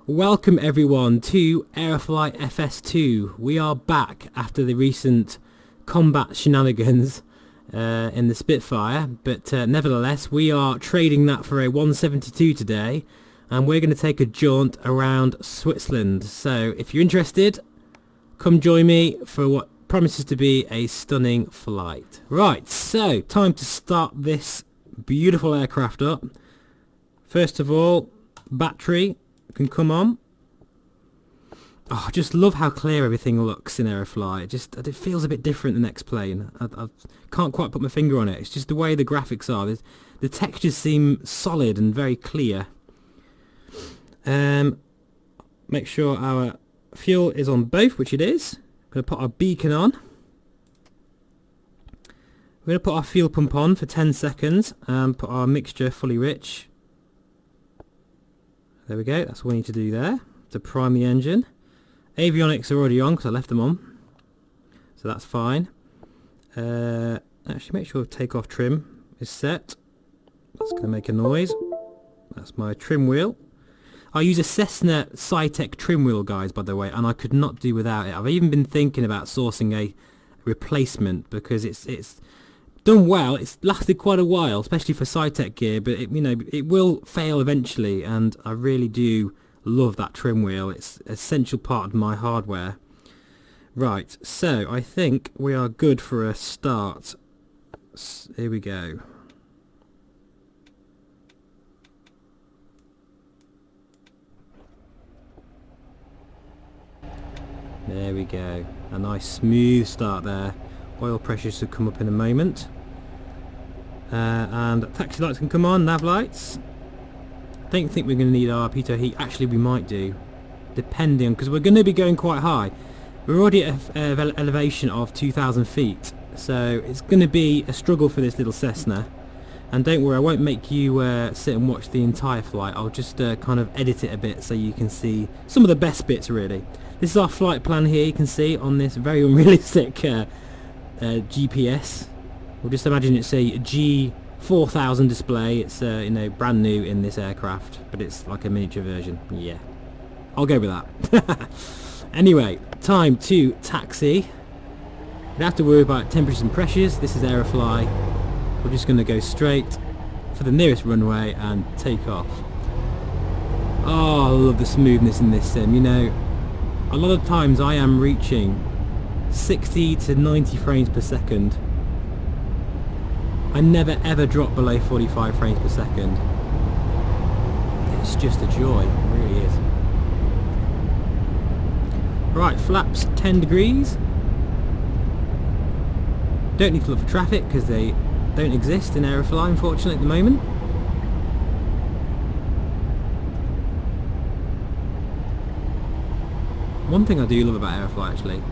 Welcome everyone to Aerofly Fs2. We are back after the recent combat shenanigans in the Spitfire, but nevertheless we are trading that for a 172 today, and we're going to take a jaunt around Switzerland. So if you're interested, come join me for what promises to be a stunning flight. Right, so time to start this beautiful aircraft up. First of all, battery can come on. Oh, I just love how clear everything looks in Aerofly. It feels a bit different than X-Plane. I can't quite put my finger on it. It's just the way the graphics are. The textures seem solid and very clear. Make sure our fuel is on both, which it is. We're going to put our beacon on. We're going to put our fuel pump on for 10 seconds and put our mixture fully rich. There we go, that's what we need to do there, to prime the engine. Avionics are already on because I left them on, so that's fine. Actually make sure takeoff trim is set. That's going to make a noise. That's my trim wheel. I use a Cessna Zotac trim wheel, guys, by the way, and I could not do without it. I've even been thinking about sourcing a replacement because it's done well. It's lasted quite a while, especially for Zotac gear, but it will fail eventually, and I really do love that trim wheel. It's an essential part of my hardware. Right, so I think we are good for a start. Here we go. There we go. A nice smooth start there. Oil pressure should come up in a moment. And taxi lights can come on, nav lights. Don't think we're going to need our pitot heat. Actually, we might do, depending on, because we're going to be going quite high. We're already at an elevation of 2,000 feet, so it's going to be a struggle for this little Cessna. And don't worry, I won't make you sit and watch the entire flight. I'll just kind of edit it a bit so you can see some of the best bits, really. This is our flight plan here, you can see, on this very unrealistic GPS. We'll just imagine it's a G4000 display. It's brand new in this aircraft, but it's like a miniature version. Yeah, I'll go with that. Anyway, time to taxi. You don't have to worry about temperatures and pressures. This is Aerofly. We're just going to go straight for the nearest runway and take off. Oh, I love the smoothness in this sim. A lot of times I am reaching 60 to 90 frames per second. I never ever drop below 45 frames per second. It's just a joy, it really is. Right, flaps 10 degrees. Don't need to look for traffic because they don't exist in Aerofly, unfortunately, at the moment. One thing I do love about Aerofly actually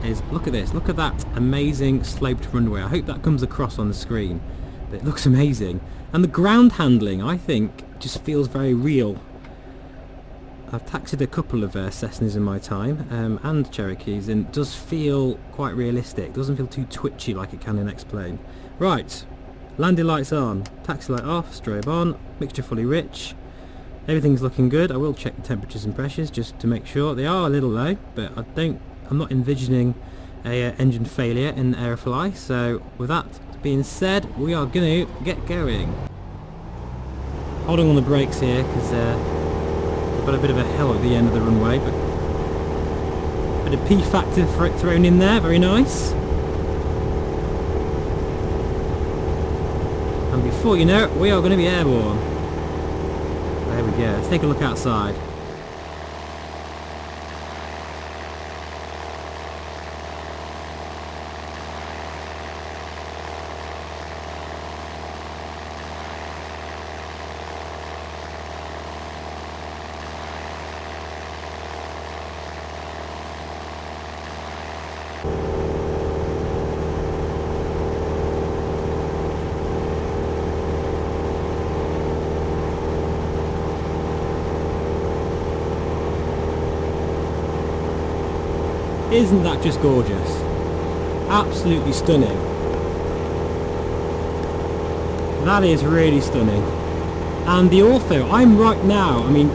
is, look at this, look at that amazing sloped runway. I hope that comes across on the screen, but it looks amazing. And the ground handling, I think, just feels very real. I've taxied a couple of Cessnas in my time, and Cherokees, and it does feel quite realistic. It doesn't feel too twitchy like it can in X-Plane. Right, landing lights on, taxi light off, strobe on, mixture fully rich. Everything's looking good. I will check the temperatures and pressures just to make sure. They are a little low, but I'm not envisioning a engine failure in Aerofly. So with that being said, we are going to get going. Holding on the brakes here because we've got a bit of a hill at the end of the runway, but a bit of P factor thrown in there. Very nice. And before you know it, we are going to be airborne. There we go, let's take a look outside. Isn't that just gorgeous? Absolutely stunning. That is really stunning. And the ortho, I'm right now, I mean,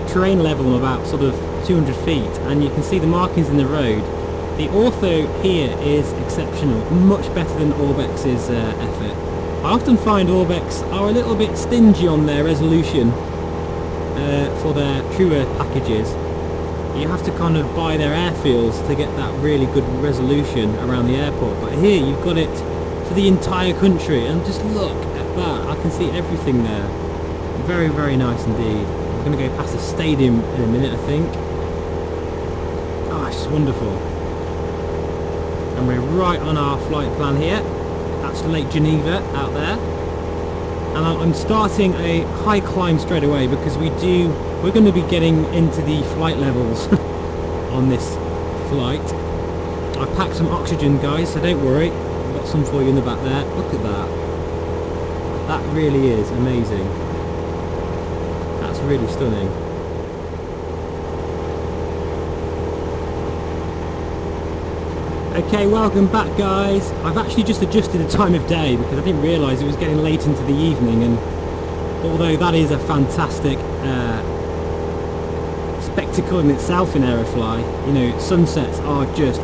terrain level. I'm about sort of 200 feet, and you can see the markings in the road. The ortho here is exceptional, much better than Orbex's effort. I often find Orbex are a little bit stingy on their resolution for their truer packages. You have to kind of buy their airfields to get that really good resolution around the airport, but here you've got it for the entire country, and just look at that, I can see everything there. Very, very nice indeed. We're going to go past the stadium in a minute, I think. Oh, it's just wonderful. And we're right on our flight plan here. That's Lake Geneva out there. And I'm starting a high climb straight away because we're going to be getting into the flight levels on this flight. I've packed some oxygen, guys, so don't worry. I've got some for you in the back there. Look at that. That really is amazing. That's really stunning. Okay, welcome back, guys. I've actually just adjusted the time of day because I didn't realise it was getting late into the evening, and although that is a fantastic spectacle in itself in Aerofly, sunsets are just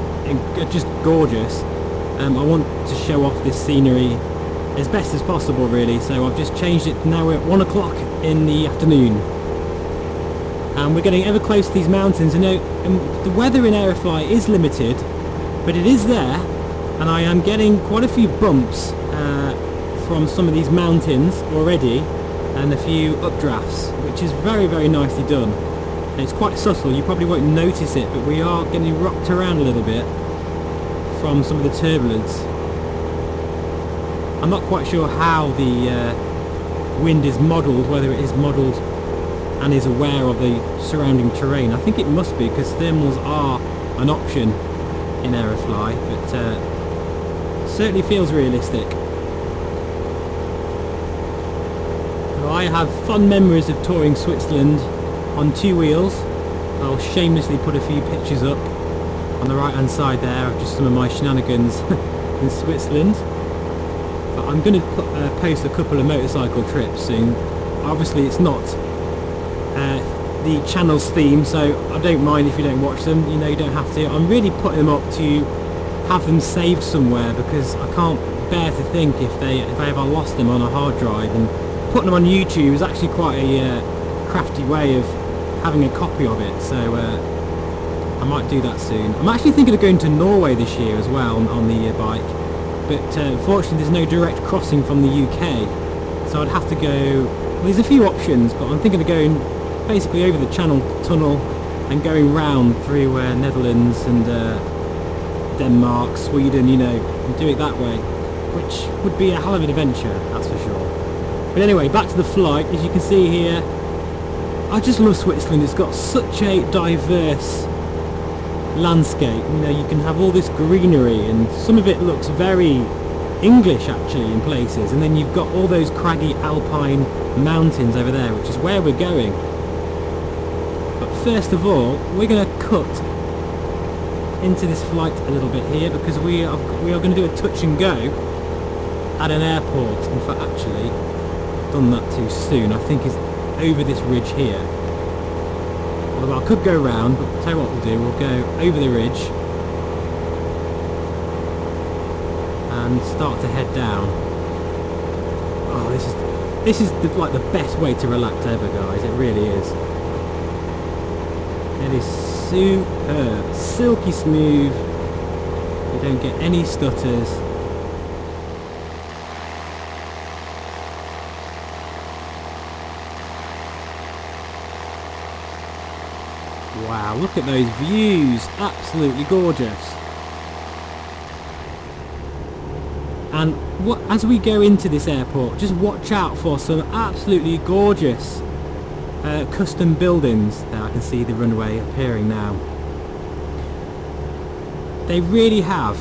gorgeous. I want to show off this scenery as best as possible, really, so I've just changed it. Now we're at 1 o'clock in the afternoon, and we're getting ever closer to these mountains. And the weather in Aerofly is limited, but it is there, and I am getting quite a few bumps from some of these mountains already, and a few updrafts, which is very, very nicely done. And it's quite subtle, you probably won't notice it, but we are getting rocked around a little bit from some of the turbulence. I'm not quite sure how the wind is modelled, whether it is modelled and is aware of the surrounding terrain. I think it must be, because thermals are an option in Aerofly, but certainly feels realistic. Well, I have fond memories of touring Switzerland on 2 wheels. I'll shamelessly put a few pictures up on the right hand side there of just some of my shenanigans in Switzerland. But I'm going to post a couple of motorcycle trips soon. Obviously it's not the channel's theme, so I don't mind if you don't watch them, you don't have to. I'm really putting them up to have them saved somewhere, because I can't bear to think if I ever lost them on a hard drive, and putting them on YouTube is actually quite a crafty way of having a copy of it, so I might do that soon. I'm actually thinking of going to Norway this year as well on the bike, but unfortunately there's no direct crossing from the UK, so I'd have to go. Well, there's a few options, but I'm thinking of going basically over the Channel Tunnel and going round through Netherlands and Denmark, Sweden, and do it that way, which would be a hell of an adventure, that's for sure. But anyway, back to the flight. As you can see here, I just love Switzerland. It's got such a diverse landscape. You can have all this greenery, and some of it looks very English actually in places, and then you've got all those craggy alpine mountains over there, which is where we're going. But first of all, we're going to cut into this flight a little bit here, because we are going to do a touch and go at an airport. In fact, actually, I've done that too soon. I think it's over this ridge here. Although I could go round, but I'll tell you what we'll do. We'll go over the ridge and start to head down. Oh, this is like the best way to relax ever, guys. It really is. It is superb, silky smooth. You don't get any stutters. Wow, look at those views, absolutely gorgeous. And as we go into this airport, just watch out for some absolutely gorgeous custom buildings. There, I can see the runway appearing now. They really have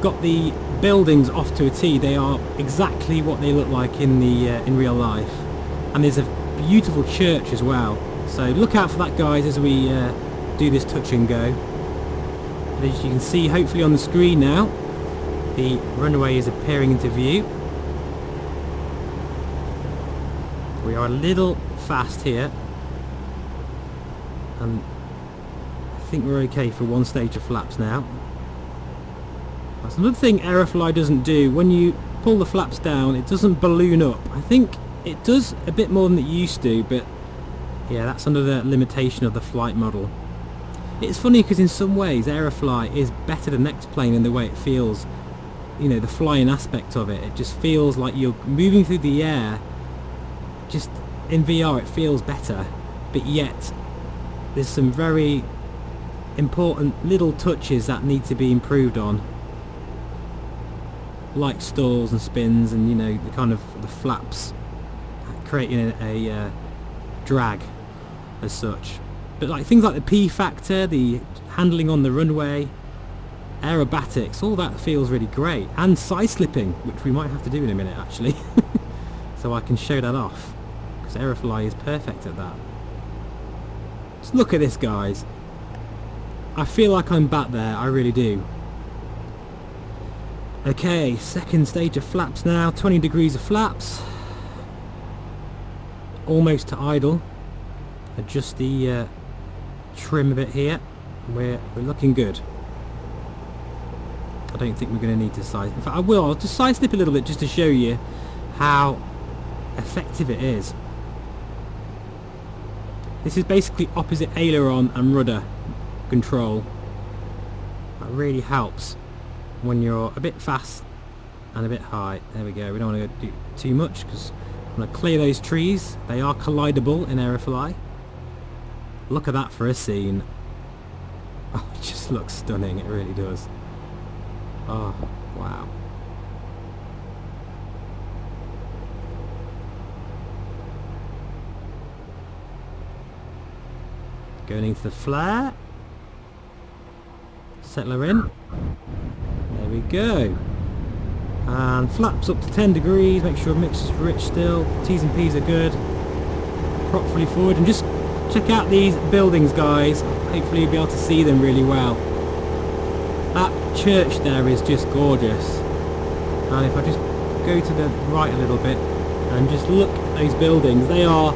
got the buildings off to a T. They are exactly what they look like in real life. And there's a beautiful church as well. So look out for that, guys, as we do this touch and go. As you can see, hopefully on the screen now, the runway is appearing into view. We are a little fast here, and I think we're okay for one stage of flaps now. That's another thing Aerofly doesn't do. When you pull the flaps down, it doesn't balloon up. I think it does a bit more than it used to, but yeah, that's another limitation of the flight model. It's funny because in some ways Aerofly is better than X-Plane in the way it feels, you know, the flying aspect of it. It just feels like you're moving through the air. Just in VR it feels better, but yet there's some very important little touches that need to be improved on, like stalls and spins, and you know, the kind of the flaps creating a drag as such. But like things like the P factor, the handling on the runway, aerobatics, all that feels really great. And side slipping, which we might have to do in a minute actually. So I can show that off, because Aerofly is perfect at that. Just look at this, guys. I feel like I'm back there, I really do. Okay, second stage of flaps now, 20 degrees of flaps. Almost to idle. Adjust the trim a bit here. We're looking good. I don't think we're going to need to side. In fact, I'll just side slip a little bit just to show you how effective it is. This is basically opposite aileron and rudder control. That really helps when you're a bit fast and a bit high. There we go. We don't want to do too much because I'm going to clear those trees. They are collidable in Aerofly. Look at that for a scene. Oh, it just looks stunning. It really does. Oh, wow. Going into the flare. Settler in. There we go. And flaps up to 10 degrees. Make sure mix is rich still. T's and P's are good. Prop fully forward. And just check out these buildings, guys. Hopefully you'll be able to see them really well. That church there is just gorgeous. And if I just go to the right a little bit and just look at those buildings, they are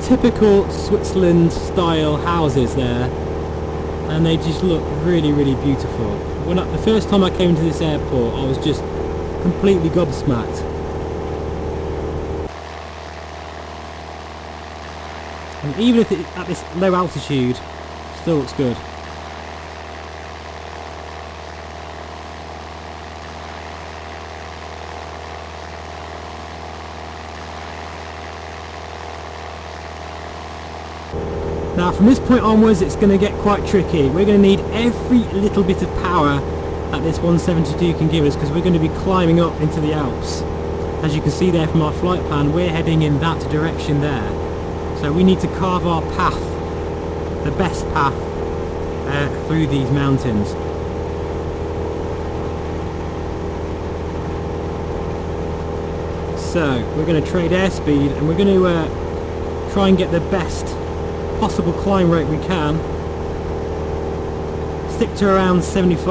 typical Switzerland style houses there, and they just look really, really beautiful. The first time I came to this airport, I was just completely gobsmacked. And even if it, at this low altitude, still looks good. Now from this point onwards it's going to get quite tricky. We're going to need every little bit of power that this 172 can give us, because we're going to be climbing up into the Alps. As you can see there from our flight plan, we're heading in that direction there. So we need to carve our path, the best path through these mountains. So we're going to trade airspeed, and we're going to try and get the best possible climb rate we can. Stick to around 70 to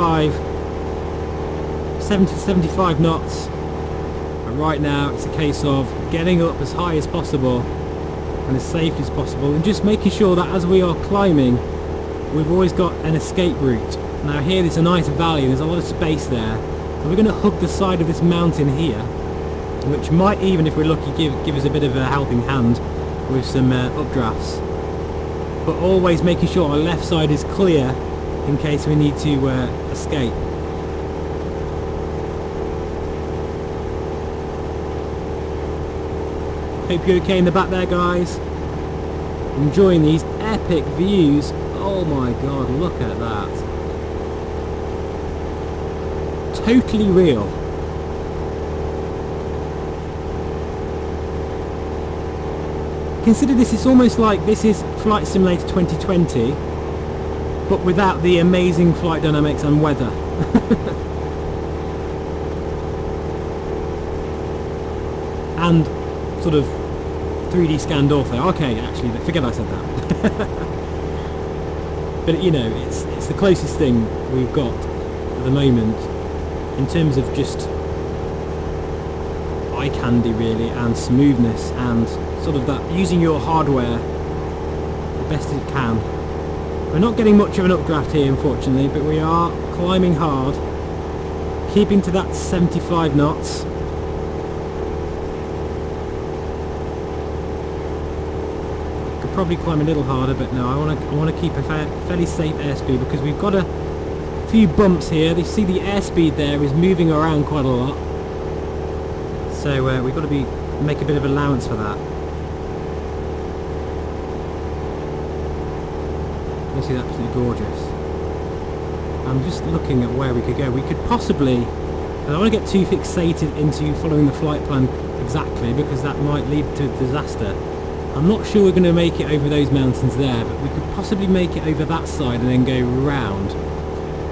75 knots. But right now it's a case of getting up as high as possible and as safe as possible, and just making sure that as we are climbing we've always got an escape route. Now here there's a nice valley, there's a lot of space there, so we're going to hug the side of this mountain here, which might even, if we're lucky, give us a bit of a helping hand with some updrafts. But always making sure our left side is clear in case we need to escape. Hope you're okay in the back there, guys. Enjoying these epic views. Oh my god, look at that. Totally real. Consider this, it's almost like this is Flight Simulator 2020, but without the amazing flight dynamics and weather. And sort of 3D scanned ortho. Okay, actually, forget I said that. But you know, it's the closest thing we've got at the moment in terms of just eye candy really, and smoothness, and sort of that using your hardware the best it can. We're not getting much of an updraft here unfortunately, but we are climbing hard, keeping to that 75 knots. Could probably climb a little harder, but no, I want to keep a fairly safe airspeed, because we've got a few bumps here. You see the airspeed there is moving around quite a lot, so we've got to make a bit of allowance for that. This is absolutely gorgeous. I'm just looking at where we could go. We could possibly, I don't want to get too fixated into following the flight plan exactly, because that might lead to disaster. I'm not sure we're going to make it over those mountains there, but we could possibly make it over that side and then go round,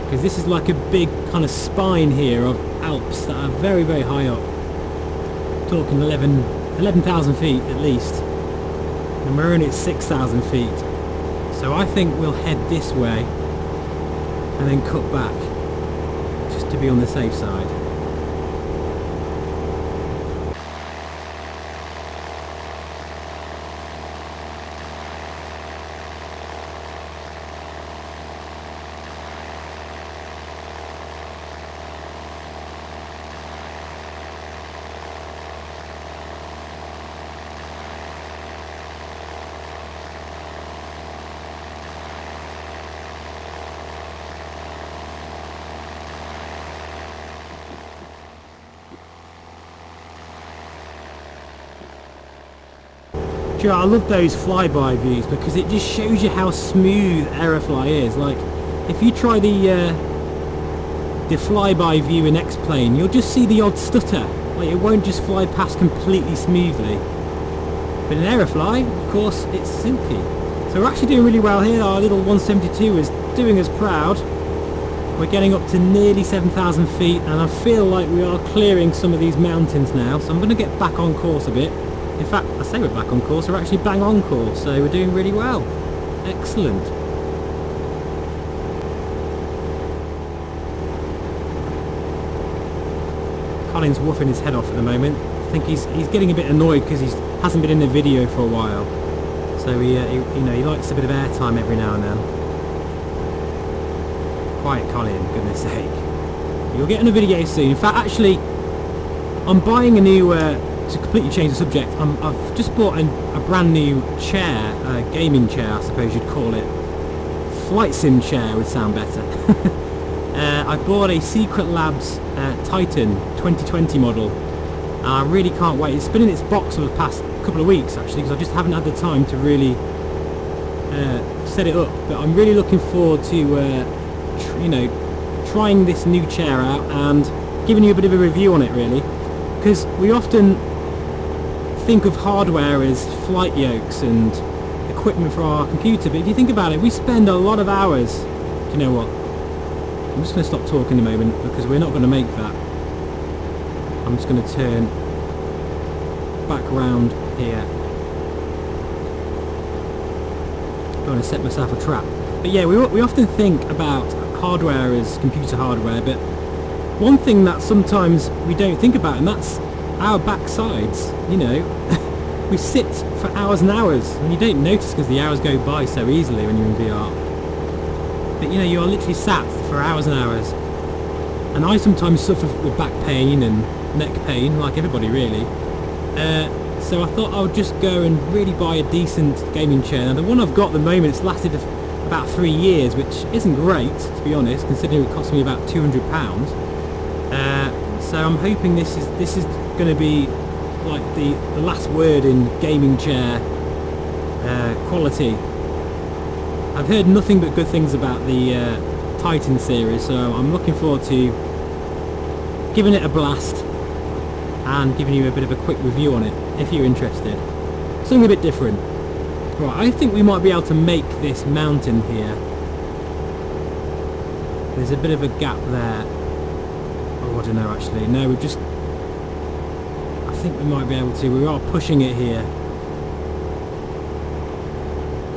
because this is like a big kind of spine here of Alps that are very, very high up. Talking 11,000 feet at least, and we're only at 6,000 feet. So I think we'll head this way and then cut back, just to be on the safe side. I love those flyby views, because it just shows you how smooth Aerofly is. Like, if you try the flyby view in X-Plane, you'll just see the odd stutter. Like, it won't just fly past completely smoothly. But in Aerofly, of course, it's silky. So we're actually doing really well here. Our little 172 is doing us proud. We're getting up to nearly 7,000 feet, and I feel like we are clearing some of these mountains now. So I'm going to get back on course a bit. In fact, I say we're back on course, we're actually bang on course, so we're doing really well. Excellent. Colin's woofing his head off at the moment. I think he's getting a bit annoyed because he hasn't been in the video for a while. So he likes a bit of airtime every now and then. Quiet Colin, goodness sake. You'll get in a video soon. In fact, actually, I'm buying a new... to completely change the subject, I've just bought a brand new chair, a gaming chair I suppose you'd call it. Flight sim chair would sound better. I bought a Secret Labs Titan 2020 model, and I really can't wait. It's been in its box for the past couple of weeks actually, because I just haven't had the time to really set it up, but I'm really looking forward to trying this new chair out and giving you a bit of a review on it really, because we often think of hardware as flight yokes and equipment for our computer, but if you think about it, we spend a lot of hours. Do you know what? I'm just going to stop talking a moment, because we're not going to make that. I'm just going to turn back round here. I'm going to set myself a trap. But yeah, we often think about hardware as computer hardware, but one thing that sometimes we don't think about, and that's our backsides. We sit for hours and hours, and you don't notice because the hours go by so easily when you're in VR. But you are literally sat for hours and hours. And I sometimes suffer with back pain and neck pain, like everybody really. So I thought I would just go and really buy a decent gaming chair. Now the one I've got at the moment, it's lasted about 3 years, which isn't great to be honest, considering it cost me about £200. So I'm hoping this is going to be like the last word in gaming chair quality. I've heard nothing but good things about the Titan series, so I'm looking forward to giving it a blast and giving you a bit of a quick review on it if you're interested. Something a bit different. Right, I think we might be able to make this mountain here. There's a bit of a gap there. Oh, I don't know actually. No, we've just... I think we might be able to. We are pushing it here.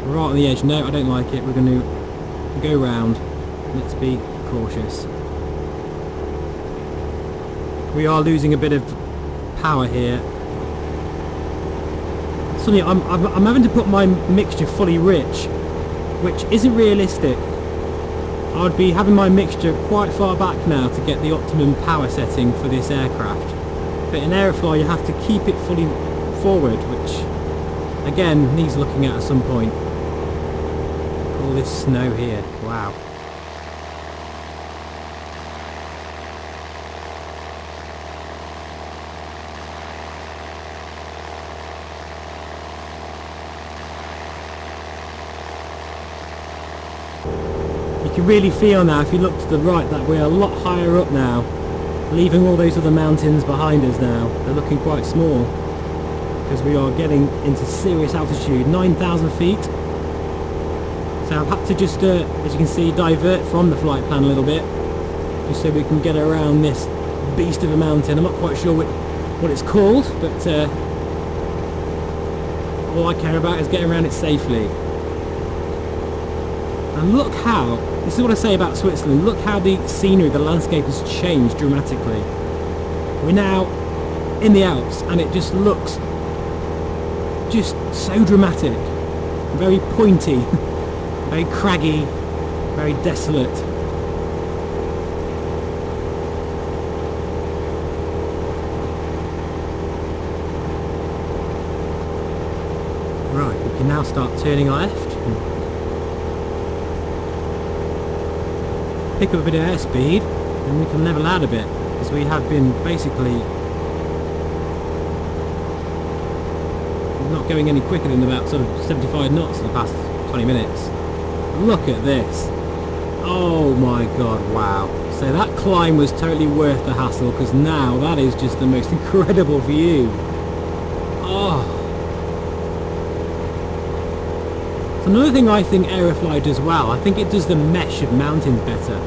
Right on the edge. No, I don't like it. We're going to go round. Let's be cautious. We are losing a bit of power here. Suddenly I'm having to put my mixture fully rich, which isn't realistic. I'd be having my mixture quite far back now to get the optimum power setting for this aircraft. But in Aerofly you have to keep it fully forward, which again needs looking at some point. All this snow here, wow. You can really feel now, if you look to the right, that we're a lot higher up now, leaving all those other mountains behind us now. They're looking quite small, because we are getting into serious altitude, 9,000 feet. So I've had to just, as you can see, divert from the flight plan a little bit, just so we can get around this beast of a mountain. I'm not quite sure what it's called, but all I care about is getting around it safely. And look how, this is what I say about Switzerland, look how the scenery, the landscape has changed dramatically. We're now in the Alps and it just looks just so dramatic, very pointy, very craggy, very desolate. Right, we can now start turning left. Pick up a bit of airspeed and we can level out a bit, because we have been basically not going any quicker than about sort of 75 knots in the past 20 minutes. Look at this. Oh my god, wow. So that climb was totally worth the hassle, because now that is just the most incredible view. Oh. So another thing I think Aerofly does well, I think it does the mesh of mountains better.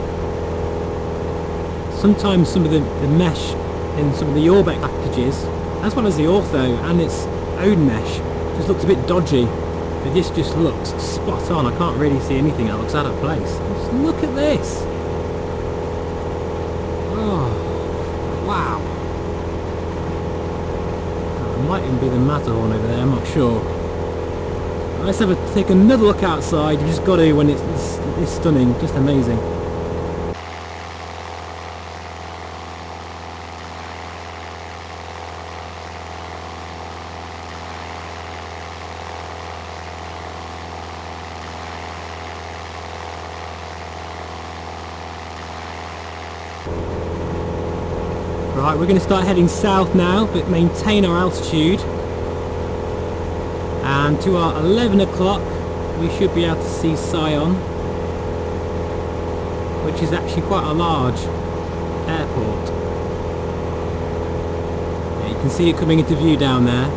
Sometimes some of the mesh in some of the Yorbeck packages, as well as the Ortho and its own mesh, just looks a bit dodgy. But this just looks spot on. I can't really see anything that looks out of place. Just look at this. Oh, wow. It might even be the Matterhorn over there, I'm not sure. Let's take another look outside. You just got to when it's stunning, just amazing. Right, we're going to start heading south now, but maintain our altitude. And to our 11 o'clock we should be able to see Sion, which is actually quite a large airport. Yeah, you can see it coming into view down there.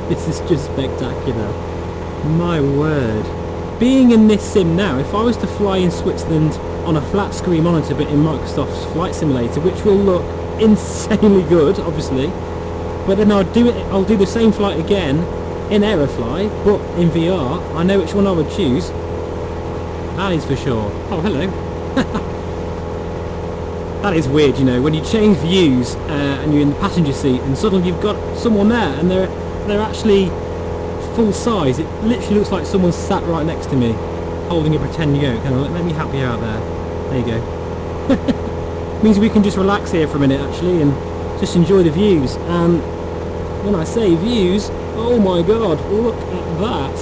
This is just spectacular. My word. Being in this sim now, if I was to fly in Switzerland on a flat screen monitor but in Microsoft's Flight Simulator, which will look insanely good, obviously, but then I'll do the same flight again in Aerofly, but in VR. I know which one I would choose. That is for sure. Oh, hello. That is weird, you know, when you change views and you're in the passenger seat and suddenly you've got someone there and they're actually full size. It literally looks like someone sat right next to me holding a pretend yoke. Hang on, let me help you out there. There you go. Means we can just relax here for a minute actually and just enjoy the views. And when I say views, oh my god, look at that.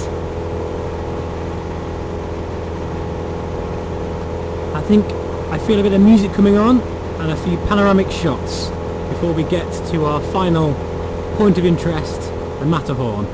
I think I feel a bit of music coming on and a few panoramic shots before we get to our final point of interest, the Matterhorn.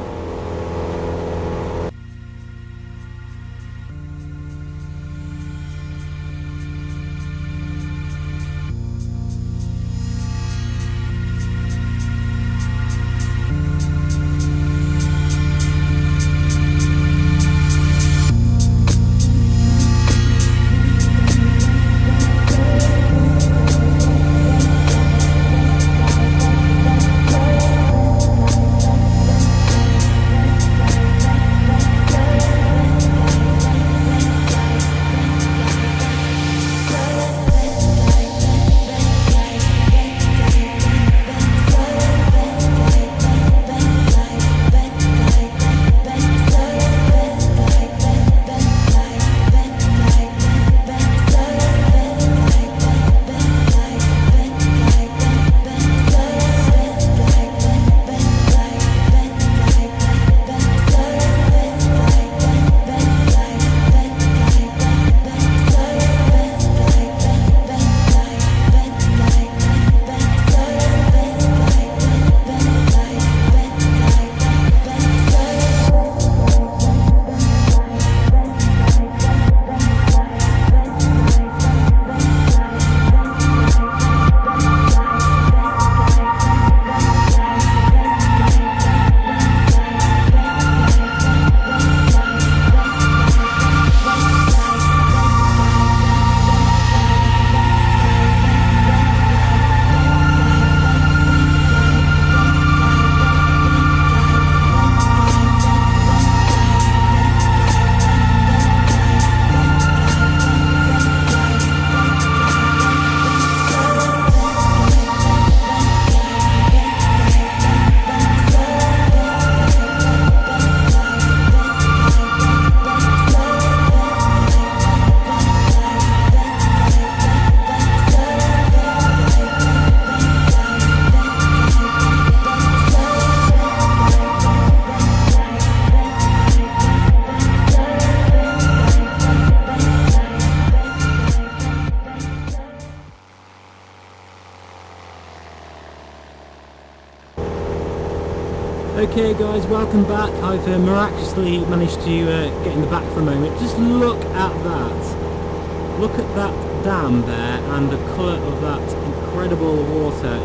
Okay guys, welcome back. I've miraculously managed to get in the back for a moment. Just look at that. Look at that dam there and the colour of that incredible water.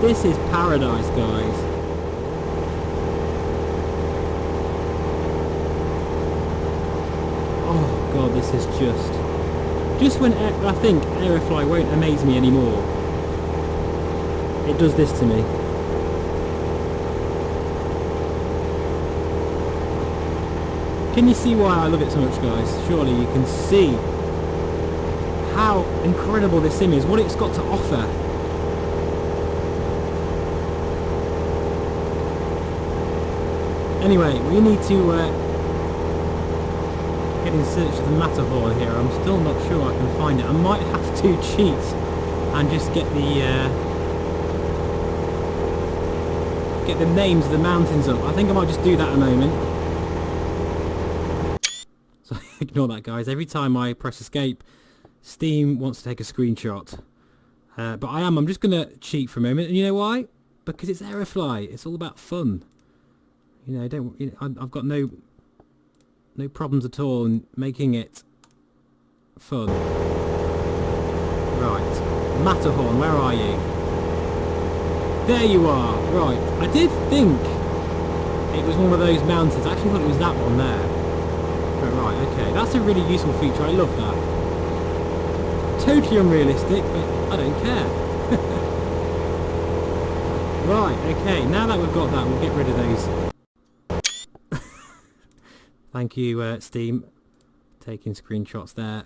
This is paradise, guys. Oh god, this is just when I think Aerofly won't amaze me anymore, it does this to me. Can you see why I love it so much, guys? Surely you can see how incredible this sim is, what it's got to offer. Anyway, we need to get in search of the Matterhorn here. I'm still not sure I can find it. I might have to cheat and just get the names of the mountains up. I think I might just do that in a moment. So ignore that, guys. Every time I press escape, Steam wants to take a screenshot. But I'm just going to cheat for a moment. And you know why? Because it's Aerofly. It's all about fun. You know, I've got no problems at all in making it fun. Right. Matterhorn, where are you? There you are. Right. I did think it was one of those mountains. I actually thought it was that one there. But right, okay. That's a really useful feature. I love that. Totally unrealistic, but I don't care. Right, okay. Now that we've got that, we'll get rid of those. Thank you, Steam. Taking screenshots there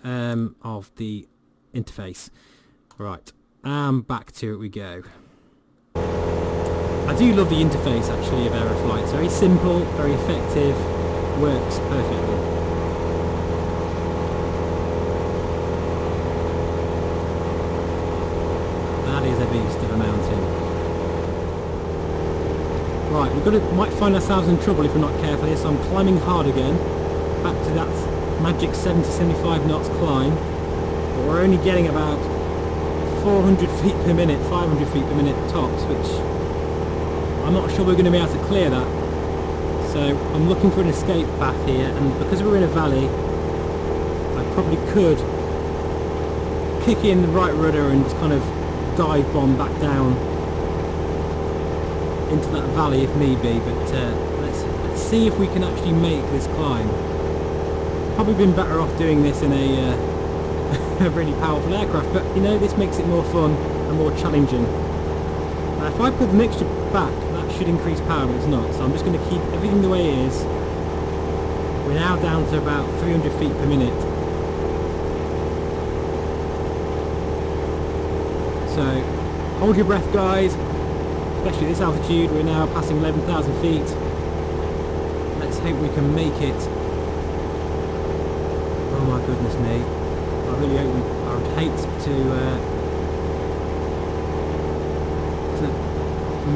of the interface. Right. Back to it we go. I do love the interface, actually, of Aerofly. It's very simple, very effective, works perfectly. That is a beast of a mountain. Right, might find ourselves in trouble if we're not careful here, so I'm climbing hard again. Back to that magic 70 to 75 knots climb. But we're only getting about 400 feet per minute, 500 feet per minute tops, which I'm not sure we're going to be able to clear that. So I'm looking for an escape path here, and because we're in a valley, I probably could kick in the right rudder and just kind of dive bomb back down into that valley if need be, but let's see if we can actually make this climb. Probably been better off doing this in a really powerful aircraft, but you know, this makes it more fun and more challenging. Now if I put the mixture back, that should increase power, but it's not, so I'm just going to keep everything the way it is. We're now down to about 300 feet per minute. So hold your breath, guys, especially at this altitude. We're now passing 11,000 feet. Let's hope we can make it. Oh my goodness me. I really hope I would hate to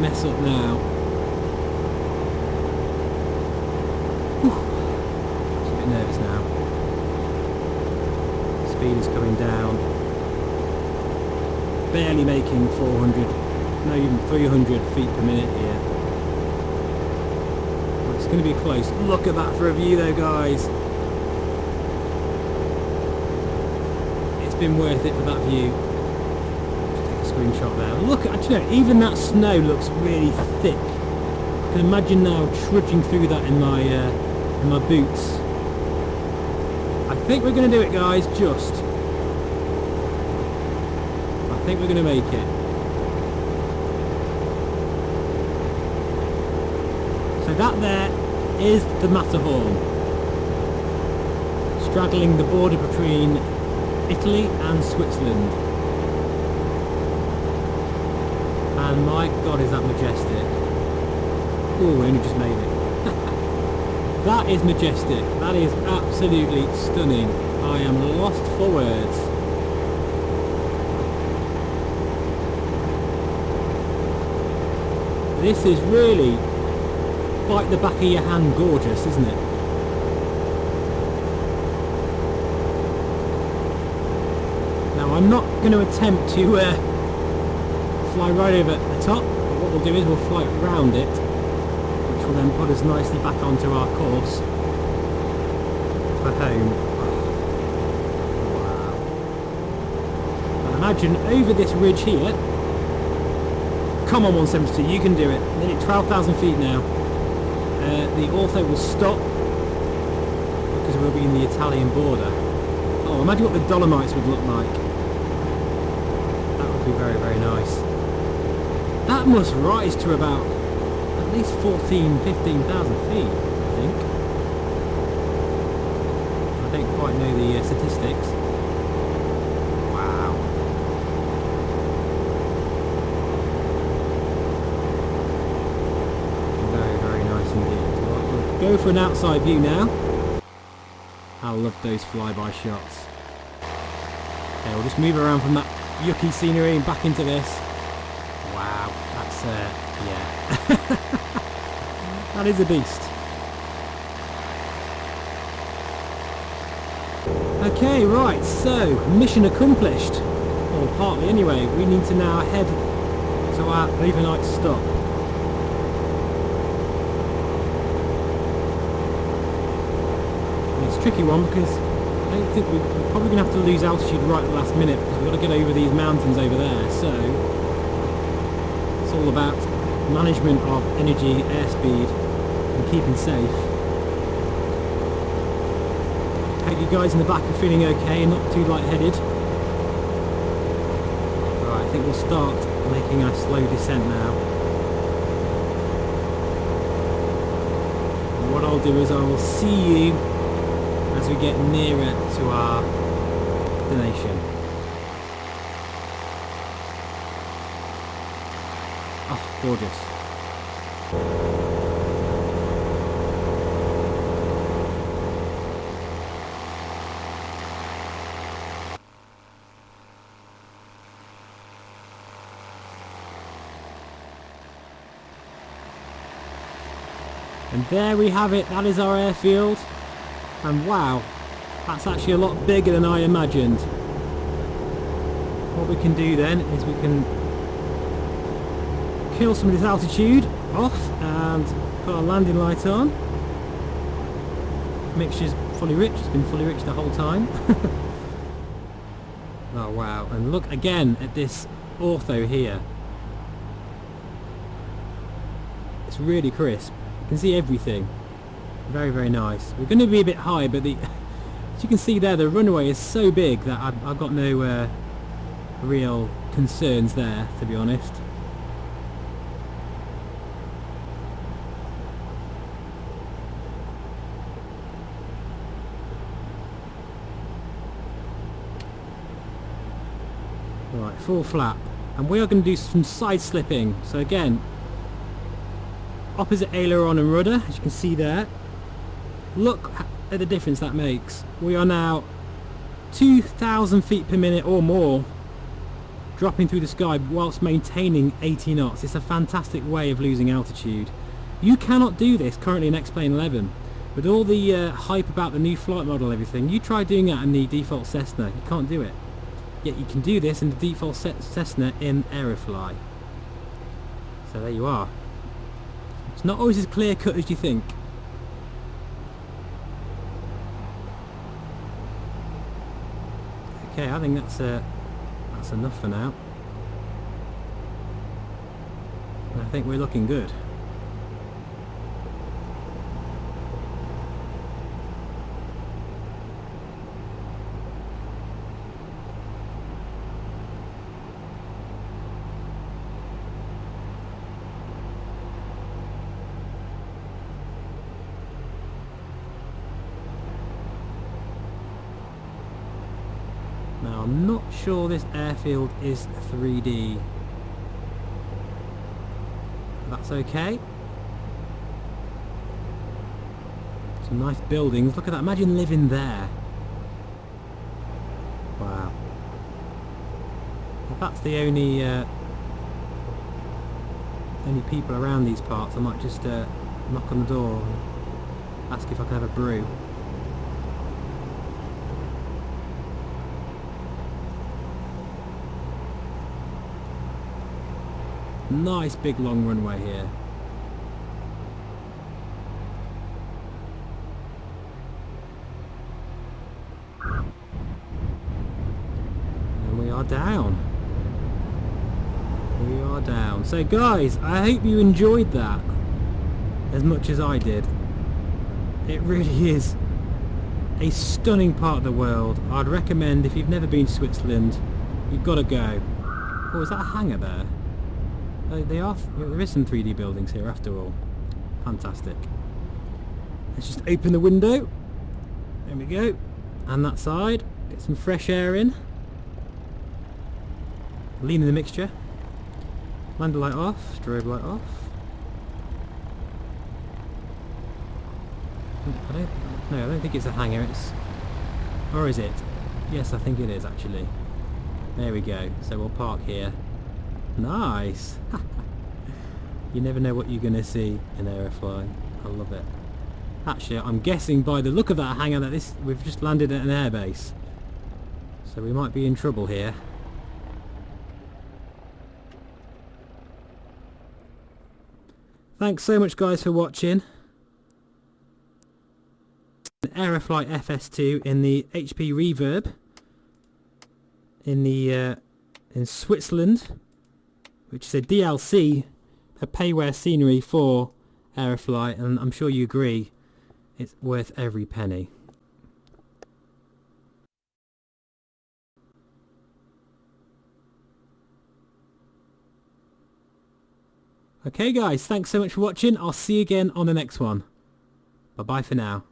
mess up now. Whew. I'm a bit nervous now. Speed is coming down. Barely making 400, no, even 300 feet per minute here. Well, it's going to be close. Look at that for a view though, guys. It's been worth it for that view. Just take a screenshot there. Look at, you know, even that snow looks really thick. I can imagine now trudging through that in my boots. I think we're going to do it, guys. I think we're going to make it. So that there is the Matterhorn, straddling the border between Italy and Switzerland. And my god, is that majestic. Oh, we only just made it. That is majestic. That is absolutely stunning. I am lost for words. This is really bite the back of your hand gorgeous, isn't it? Now I'm not going to attempt to fly right over the top, but what we'll do is we'll fly around it, which will then put us nicely back onto our course for home. Wow. And imagine over this ridge here. Come on 172, you can do it. Nearly 12,000 feet now. The ortho will stop because we'll be in the Italian border. Oh, imagine what the Dolomites would look like. That would be very, very nice. That must rise to about at least 15,000 feet, I think. I don't quite know the statistics. Wow. Very, very nice indeed. We'll go for an outside view now. I love those flyby shots. Okay, we'll just move around from that yucky scenery and back into this. Wow, that's yeah. That is a beast. Okay, right, so mission accomplished. Or partly anyway. We need to now head to our overnight stop. It's a tricky one because I don't think we're probably going to have to lose altitude right at the last minute because we've got to get over these mountains over there. So it's all about management of energy, airspeed and keeping safe. Hope you guys in the back are feeling okay and not too lightheaded. Right, I think we'll start making our slow descent now. And what I'll do is I will see you as we get nearer to our destination. Oh, gorgeous. And there we have it, that is our airfield. And wow, that's actually a lot bigger than I imagined. What we can do then is we can kill some of this altitude off and put our landing light on. Mixture's fully rich, it's been fully rich the whole time. Oh wow, and look again at this ortho here. It's really crisp, you can see everything. Very, very nice. We're going to be a bit high, but as you can see there, the runway is so big that I've got no real concerns there, to be honest. Right, full flap. And we are going to do some side slipping. So again, opposite aileron and rudder, as you can see there. Look at the difference that makes. We are now 2,000 feet per minute or more dropping through the sky whilst maintaining 80 knots. It's a fantastic way of losing altitude. You cannot do this currently in X-Plane 11. With all the hype about the new flight model and everything, you try doing that in the default Cessna, you can't do it. Yet you can do this in the default Cessna in Aerofly. So there you are. It's not always as clear cut as you think. Okay, I think that's enough for now. And I think we're looking good. Now I'm not sure this airfield is 3D. That's okay. Some nice buildings. Look at that. Imagine living there. Wow. If that's the only people around these parts, I might just knock on the door and ask if I can have a brew. Nice big long runway here. down. We are down. So guys, I hope you enjoyed that as much as I did. It really is a stunning part of the world. I'd recommend, if you've never been to Switzerland, you've got to go. Oh, is that a hangar there? There is some 3D buildings here after all. Fantastic. Let's just open the window. There we go. And that side. Get some fresh air in. Lean in the mixture. Lander light off. Strobe light off. I don't think it's a hangar. Or is it? Yes, I think it is actually. There we go. So we'll park here. Nice. You never know what you're going to see in Aerofly. I love it. Actually, I'm guessing by the look of that hangar that we've just landed at an airbase. So we might be in trouble here. Thanks so much guys for watching. Aerofly Fs2 in the HP Reverb in Switzerland, which is a DLC, a payware scenery for Aerofly, and I'm sure you agree it's worth every penny. Okay guys, thanks so much for watching. I'll see you again on the next one. Bye bye for now.